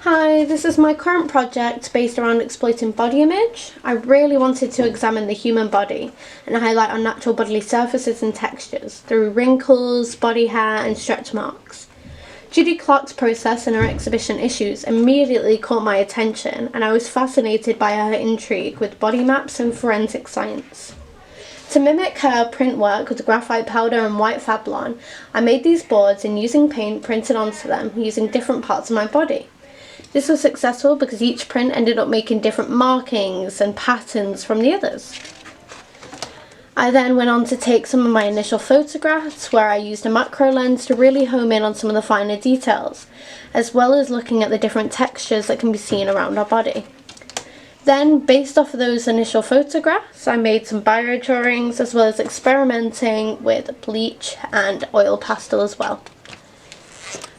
Hi, this is my current project based around exploiting body image. I really wanted to examine the human body and highlight on natural bodily surfaces and textures through wrinkles, body hair and stretch marks. Judy Clark's process and her exhibition issues immediately caught my attention, and I was fascinated by her intrigue with body maps and forensic science. To mimic her print work with graphite powder and white Fablon, I made these boards and using paint printed onto them using different parts of my body. This was successful because each print ended up making different markings and patterns from the others. I then went on to take some of my initial photographs where I used a macro lens to really home in on some of the finer details, as well as looking at the different textures that can be seen around our body. Then, based off of those initial photographs, I made some bio drawings as well as experimenting with bleach and oil pastel as well.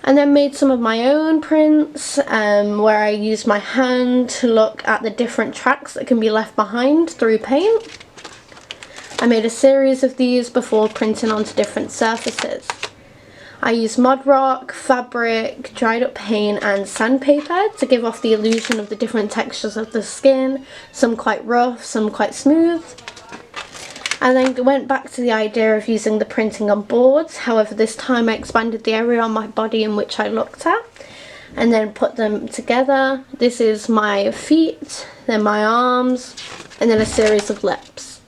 And then made some of my own prints where I used my hand to look at the different tracks that can be left behind through paint. I made a series of these before printing onto different surfaces. I used mud rock, fabric, dried up paint and sandpaper to give off the illusion of the different textures of the skin, some quite rough, some quite smooth. I then went back to the idea of using the printing on boards, however this time I expanded the area on my body in which I looked at and then put them together. This is my feet, then my arms and then a series of lips.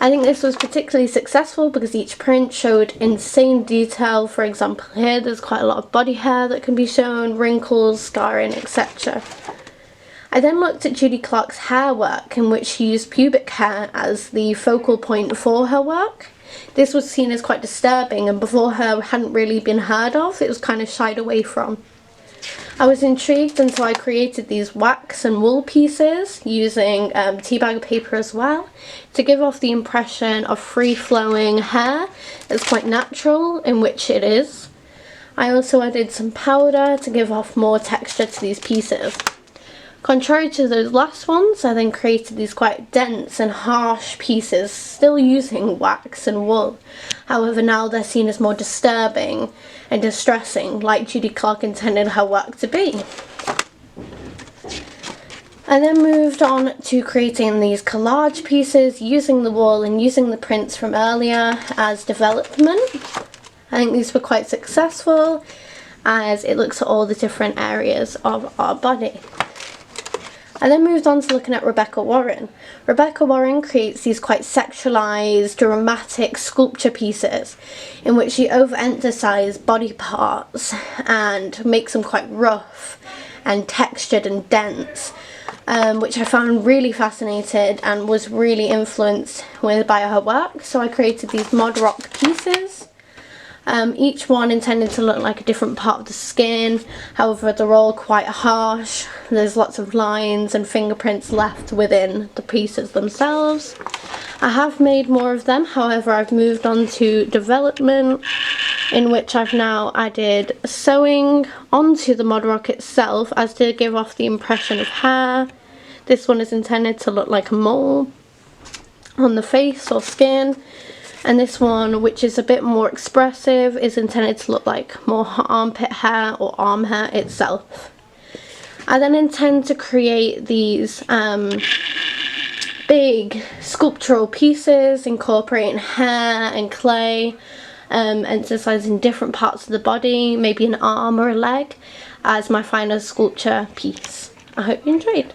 I think this was particularly successful because each print showed insane detail. For example, here there's quite a lot of body hair that can be shown, wrinkles, scarring, etc. I then looked at Judy Clark's hair work, in which she used pubic hair as the focal point for her work. This was seen as quite disturbing and before her hadn't really been heard of. It was kind of shied away from. I was intrigued and so I created these wax and wool pieces using teabag paper as well to give off the impression of free-flowing hair. It's quite natural, in which it is. I also added some powder to give off more texture to these pieces. Contrary to those last ones, I then created these quite dense and harsh pieces, still using wax and wool. However, now they're seen as more disturbing and distressing, like Judy Clark intended her work to be. I then moved on to creating these collage pieces, using the wool and using the prints from earlier as development. I think these were quite successful as it looks at all the different areas of our body. I then moved on to looking at Rebecca Warren. Rebecca Warren creates these quite sexualized, dramatic sculpture pieces in which she overemphasizes body parts and makes them quite rough and textured and dense, which I found really fascinating and was really influenced by her work. So I created these mud rock pieces. Each one intended to look like a different part of the skin, however they're all quite harsh. There's lots of lines and fingerprints left within the pieces themselves. I have made more of them, however I've moved on to development, in which I've now added sewing onto the mud rock itself as to give off the impression of hair. This one is intended to look like a mole on the face or skin. And this one, which is a bit more expressive, is intended to look like more armpit hair or arm hair itself. I then intend to create these big sculptural pieces incorporating hair and clay, emphasizing different parts of the body, maybe an arm or a leg, as my final sculpture piece. I hope you enjoyed.